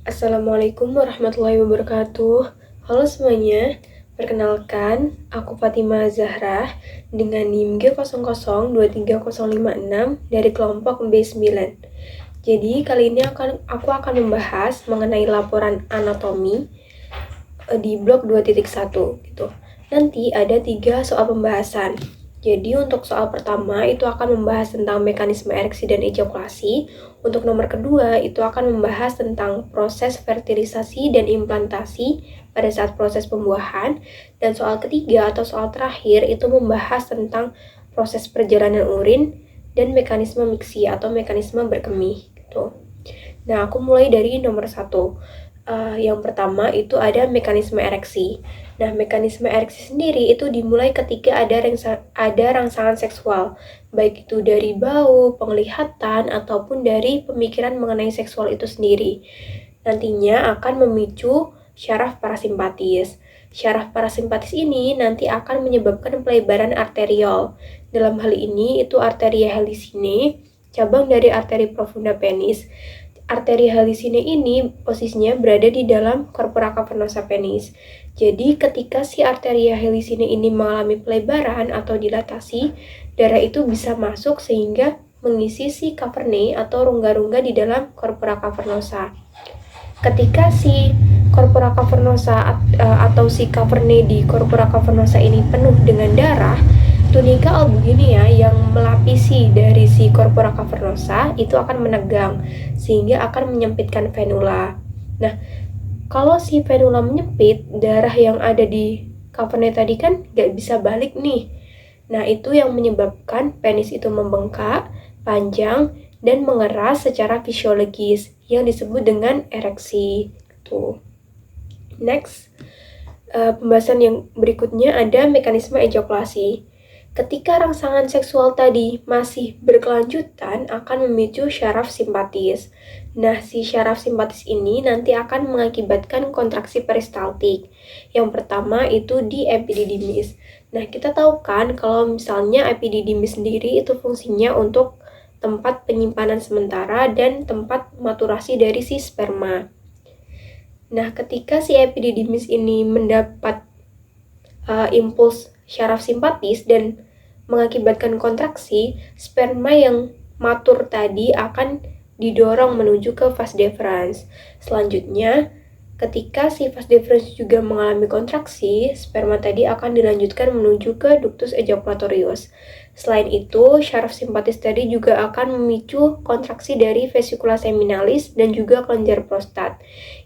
Assalamualaikum warahmatullahi wabarakatuh. Halo semuanya, perkenalkan aku Fatima Zahra dengan NIM G00230056 dari kelompok B9. Jadi kali ini aku akan membahas mengenai laporan anatomi di blok 2.1 gitu. Nanti ada 3 soal pembahasan. Jadi untuk soal pertama itu akan membahas tentang mekanisme ereksi dan ejakulasi. Untuk nomor kedua itu akan membahas tentang proses fertilisasi dan implantasi pada saat proses pembuahan. Dan soal ketiga atau soal terakhir itu membahas tentang proses perjalanan urin dan mekanisme miksi atau mekanisme berkemih gitu. Nah, aku mulai dari nomor 1. Yang pertama itu ada mekanisme ereksi. Nah, mekanisme ereksi sendiri itu dimulai ketika ada rangsangan seksual, baik itu dari bau, penglihatan, ataupun dari pemikiran mengenai seksual itu sendiri. Nantinya akan memicu syaraf parasimpatis. Syaraf parasimpatis ini nanti akan menyebabkan pelebaran arteriol. Dalam hal ini itu arteria helicinae, cabang dari arteri profunda penis. Arteri helicinae ini posisinya berada di dalam corpora cavernosa penis. Jadi ketika si arteria helicinae ini mengalami pelebaran atau dilatasi, darah itu bisa masuk sehingga mengisi si cavernae atau rongga-rongga di dalam corpora cavernosa. Ketika si corpora cavernosa atau si cavernae di corpora cavernosa ini penuh dengan darah, tunika albuginea yang melapisi dari si corpora cavernosa itu akan menegang sehingga akan menyempitkan venula. Nah, kalau si venula menyempit, darah yang ada di cavernae tadi kan gak bisa balik nih. Nah, itu yang menyebabkan penis itu membengkak, panjang, dan mengeras secara fisiologis yang disebut dengan ereksi. Tuh. Next, pembahasan yang berikutnya ada mekanisme ejakulasi. Ketika rangsangan seksual tadi masih berkelanjutan akan memicu syaraf simpatis. Nah, si syaraf simpatis ini nanti akan mengakibatkan kontraksi peristaltik. Yang pertama itu di epididymis. Nah, kita tahu kan kalau misalnya epididymis sendiri itu fungsinya untuk tempat penyimpanan sementara dan tempat maturasi dari si sperma. Nah, ketika si epididymis ini mendapat impuls syaraf simpatis dan mengakibatkan kontraksi, sperma yang matur tadi akan didorong menuju ke vas deferens. Selanjutnya, ketika si vas deferens juga mengalami kontraksi, sperma tadi akan dilanjutkan menuju ke ductus ejaculatorius. Selain itu, syaraf simpatis tadi juga akan memicu kontraksi dari vesicula seminalis dan juga kelenjar prostat,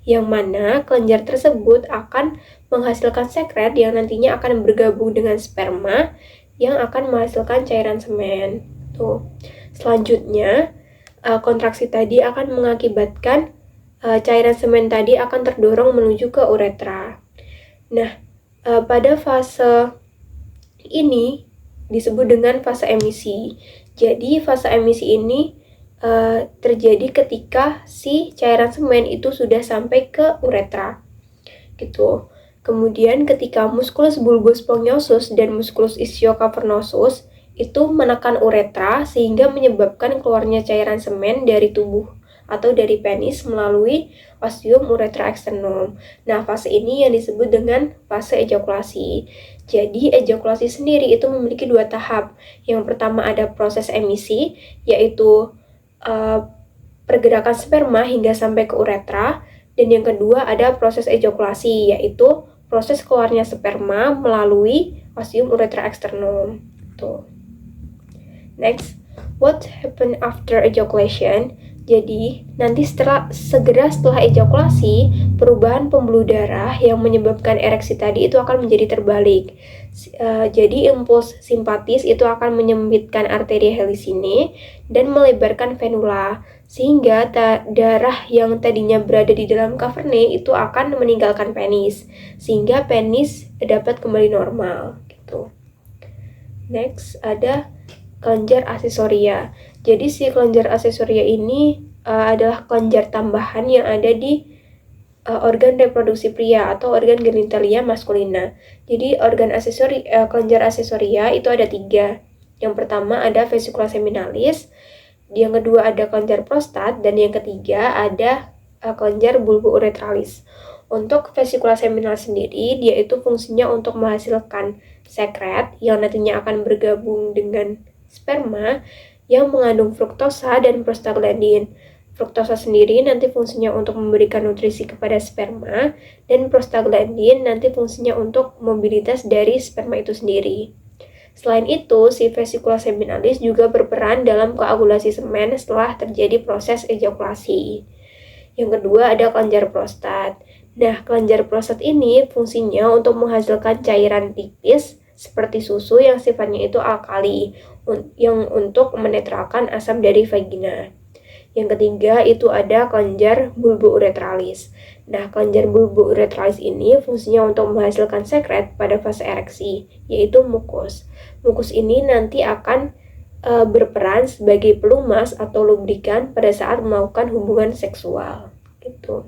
yang mana kelenjar tersebut akan menghasilkan sekret yang nantinya akan bergabung dengan sperma yang akan menghasilkan cairan semen. Tuh. Selanjutnya, kontraksi tadi akan mengakibatkan cairan semen tadi akan terdorong menuju ke uretra. Nah, pada fase ini disebut dengan fase emisi. Jadi, fase emisi ini terjadi ketika si cairan semen itu sudah sampai ke uretra. Gitu. Kemudian ketika musculus bulbus spongiosum dan musculus ischiocavernosus itu menekan uretra sehingga menyebabkan keluarnya cairan semen dari tubuh atau dari penis melalui ostium uretra externum. Nah, fase ini yang disebut dengan fase ejakulasi. Jadi, ejakulasi sendiri itu memiliki 2 tahap. Yang pertama ada proses emisi, yaitu pergerakan sperma hingga sampai ke uretra. Dan yang kedua ada proses ejakulasi, yaitu proses keluarnya sperma melalui ostium uretra externum. Tuh. Next, what happen after ejaculation? Jadi, nanti segera setelah ejakulasi, perubahan pembuluh darah yang menyebabkan ereksi tadi itu akan menjadi terbalik. Jadi, impuls simpatis itu akan menyempitkan arteria helicinae dan melebarkan venula, sehingga darah yang tadinya berada di dalam cavernae itu akan meninggalkan penis, sehingga penis dapat kembali normal. Gitu. Next, ada kelenjar aksesoria. Jadi si kelenjar aksesoria ini adalah kelenjar tambahan yang ada di organ reproduksi pria atau organ genitalia maskulina. Jadi kelenjar aksesoria itu ada 3. Yang pertama ada vesicula seminalis, yang kedua ada kelenjar prostat, dan yang ketiga ada kelenjar bulbo-uretralis. Untuk vesikula seminalis sendiri, dia itu fungsinya untuk menghasilkan sekret yang nantinya akan bergabung dengan sperma yang mengandung fruktosa dan prostaglandin. Fruktosa sendiri nanti fungsinya untuk memberikan nutrisi kepada sperma, dan prostaglandin nanti fungsinya untuk mobilitas dari sperma itu sendiri. Selain itu, si vesikula seminalis juga berperan dalam koagulasi semen setelah terjadi proses ejakulasi. Yang kedua ada kelenjar prostat. Nah, kelenjar prostat ini fungsinya untuk menghasilkan cairan tipis seperti susu yang sifatnya itu alkali, yang untuk menetralkan asam dari vagina. Yang ketiga itu ada kelenjar bulbo-uretralis. Nah, kelenjar bulbo-uretralis ini fungsinya untuk menghasilkan sekret pada fase ereksi, yaitu mukus. Mukus ini nanti akan berperan sebagai pelumas atau lubrikan pada saat melakukan hubungan seksual. Gitu.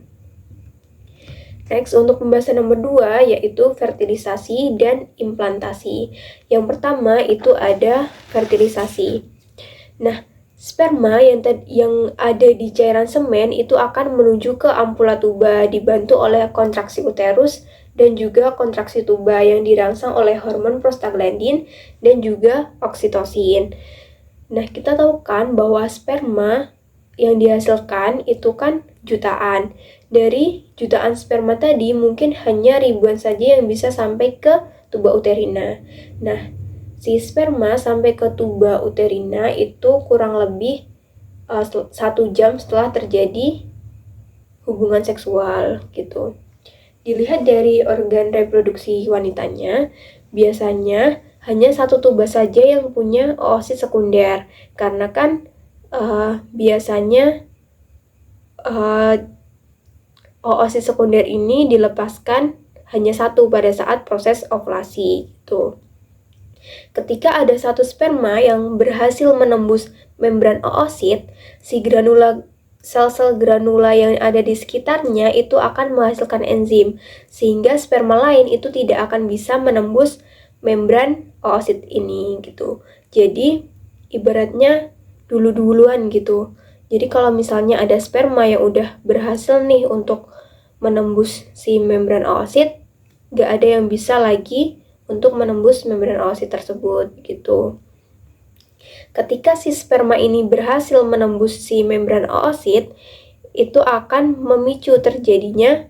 Next, untuk pembahasan nomor 2 yaitu fertilisasi dan implantasi. Yang pertama itu ada fertilisasi. Nah, sperma yang ada di cairan semen itu akan menuju ke ampula tuba dibantu oleh kontraksi uterus dan juga kontraksi tuba yang dirangsang oleh hormon prostaglandin dan juga oksitosin. Nah, kita tahu kan bahwa sperma yang dihasilkan itu kan jutaan. Dari jutaan sperma tadi mungkin hanya ribuan saja yang bisa sampai ke tuba uterina. Nah, si sperma sampai ke tuba uterina itu kurang lebih 1 jam setelah terjadi hubungan seksual gitu. Dilihat dari organ reproduksi wanitanya, biasanya hanya 1 tuba saja yang punya oosit sekunder, karena kan biasanya oosit sekunder ini dilepaskan hanya 1 pada saat proses ovulasi gitu. Ketika ada 1 sperma yang berhasil menembus membran oosit, si sel-sel granula yang ada di sekitarnya itu akan menghasilkan enzim, sehingga sperma lain itu tidak akan bisa menembus membran oosit ini gitu. Jadi ibaratnya duluan gitu. Jadi kalau misalnya ada sperma yang udah berhasil nih untuk menembus si membran oosit, gak ada yang bisa lagi untuk menembus membran oosit tersebut gitu. Ketika si sperma ini berhasil menembus si membran oosit, itu akan memicu terjadinya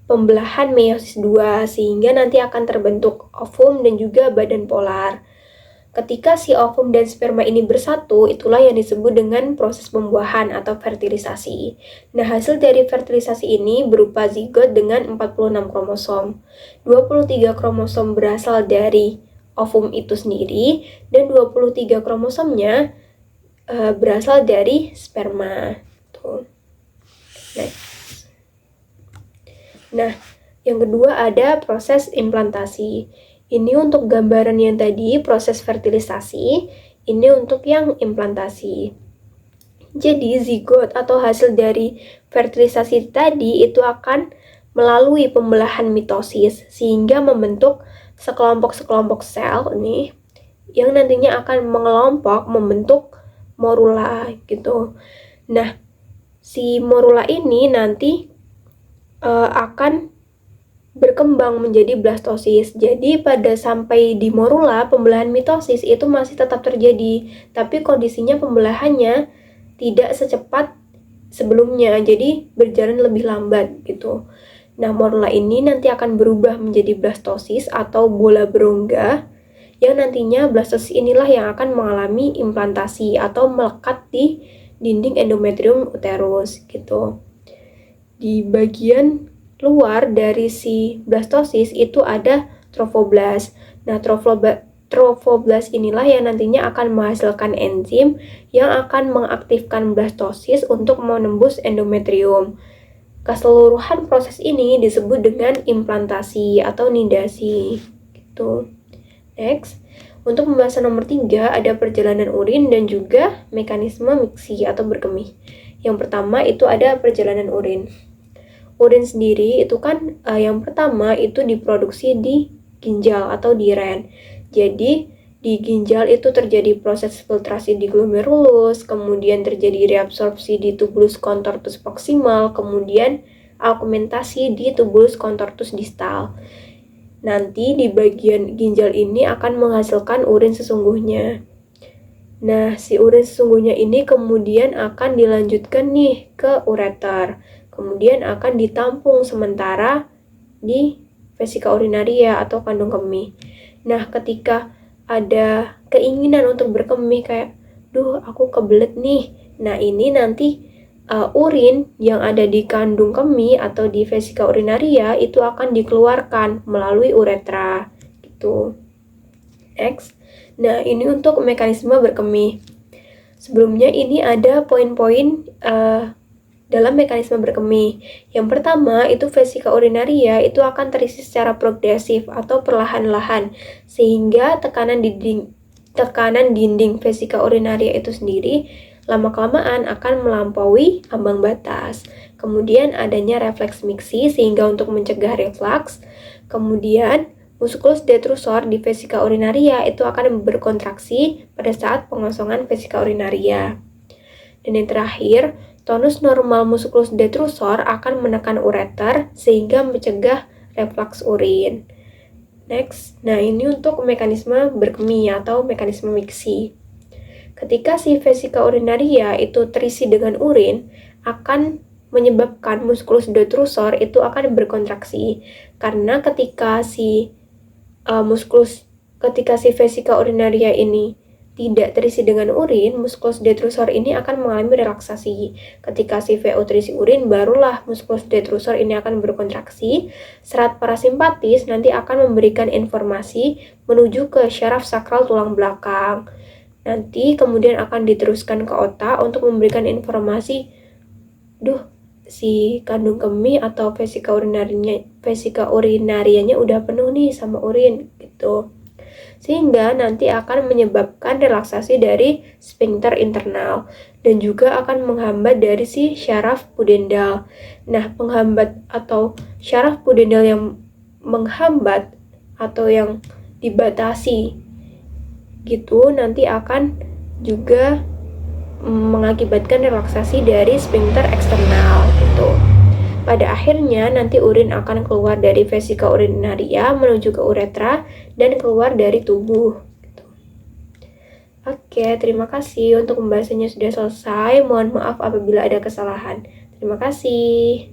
pembelahan meiosis 2 sehingga nanti akan terbentuk ovum dan juga badan polar. Ketika si ovum dan sperma ini bersatu, itulah yang disebut dengan proses pembuahan atau fertilisasi. Nah, hasil dari fertilisasi ini berupa zigot dengan 46 kromosom. 23 kromosom berasal dari ovum itu sendiri, dan 23 kromosomnya berasal dari sperma. Tuh. Nah, yang kedua ada proses implantasi. Ini untuk gambaran yang tadi, proses fertilisasi. Ini untuk yang implantasi. Jadi, zigot atau hasil dari fertilisasi tadi itu akan melalui pembelahan mitosis, sehingga membentuk sekelompok-sekelompok sel nih, yang nantinya akan mengelompok membentuk morula gitu. Nah, si morula ini nanti akan berkembang menjadi blastosis. Jadi pada sampai di morula, pembelahan mitosis itu masih tetap terjadi, tapi kondisinya pembelahannya tidak secepat sebelumnya, jadi berjalan lebih lambat gitu. Nah, morula ini nanti akan berubah menjadi blastosis atau bola berongga, yang nantinya blastosis inilah yang akan mengalami implantasi atau melekat di dinding endometrium uterus gitu. Di bagian luar dari si blastosis itu ada trofoblast. Nah, trofoblast inilah yang nantinya akan menghasilkan enzim yang akan mengaktifkan blastosis untuk menembus endometrium. Keseluruhan proses ini disebut dengan implantasi atau nidasi. Gitu. Next, untuk pembahasan nomor 3 ada perjalanan urin dan juga mekanisme miksi atau berkemih. Yang pertama itu ada perjalanan urin. Urin sendiri itu kan yang pertama itu diproduksi di ginjal atau di ren. Jadi di ginjal itu terjadi proses filtrasi di glomerulus, kemudian terjadi reabsorpsi di tubulus contortus proximal, kemudian augmentasi di tubulus contortus distal. Nanti di bagian ginjal ini akan menghasilkan urin sesungguhnya. Nah, si urin sesungguhnya ini kemudian akan dilanjutkan nih ke ureter. Kemudian akan ditampung sementara di vesika urinaria atau kandung kemih. Nah, ketika ada keinginan untuk berkemih kayak, duh aku kebelet nih. Nah, ini nanti urin yang ada di kandung kemih atau di vesika urinaria itu akan dikeluarkan melalui uretra gitu. Next. Nah, ini untuk mekanisme berkemih. Sebelumnya ini ada poin-poin dalam mekanisme berkemih. Yang pertama, itu vesika urinaria itu akan terisi secara progresif atau perlahan-lahan, sehingga tekanan dinding vesika urinaria itu sendiri lama-kelamaan akan melampaui ambang batas. Kemudian adanya refleks miksi sehingga untuk mencegah reflux. Kemudian musculus detrusor di vesika urinaria itu akan berkontraksi pada saat pengosongan vesika urinaria. Dan yang terakhir, tonus normal musculus detrusor akan menekan ureter sehingga mencegah reflux urin. Next, nah ini untuk mekanisme berkemih atau mekanisme miksi. Ketika si vesika urinaria itu terisi dengan urin, akan menyebabkan musculus detrusor itu akan berkontraksi. Karena ketika si vesika urinaria ini tidak terisi dengan urin, musculus detrusor ini akan mengalami relaksasi. Ketika si VO terisi urin, barulah musculus detrusor ini akan berkontraksi. Serat parasimpatis nanti akan memberikan informasi menuju ke syaraf sakral tulang belakang. Nanti kemudian akan diteruskan ke otak untuk memberikan informasi, si kandung kemih atau vesika urinarianya udah penuh nih sama urin gitu. Sehingga nanti akan menyebabkan relaksasi dari sphincter internal dan juga akan menghambat dari si syaraf pudendal. Nah, penghambat atau syaraf pudendal yang menghambat atau yang dibatasi gitu nanti akan juga mengakibatkan relaksasi dari sphincter eksternal gitu. Pada akhirnya nanti urin akan keluar dari vesika urinaria menuju ke uretra dan keluar dari tubuh gitu. Oke, terima kasih untuk pembahasannya sudah selesai. Mohon maaf apabila ada kesalahan. Terima kasih.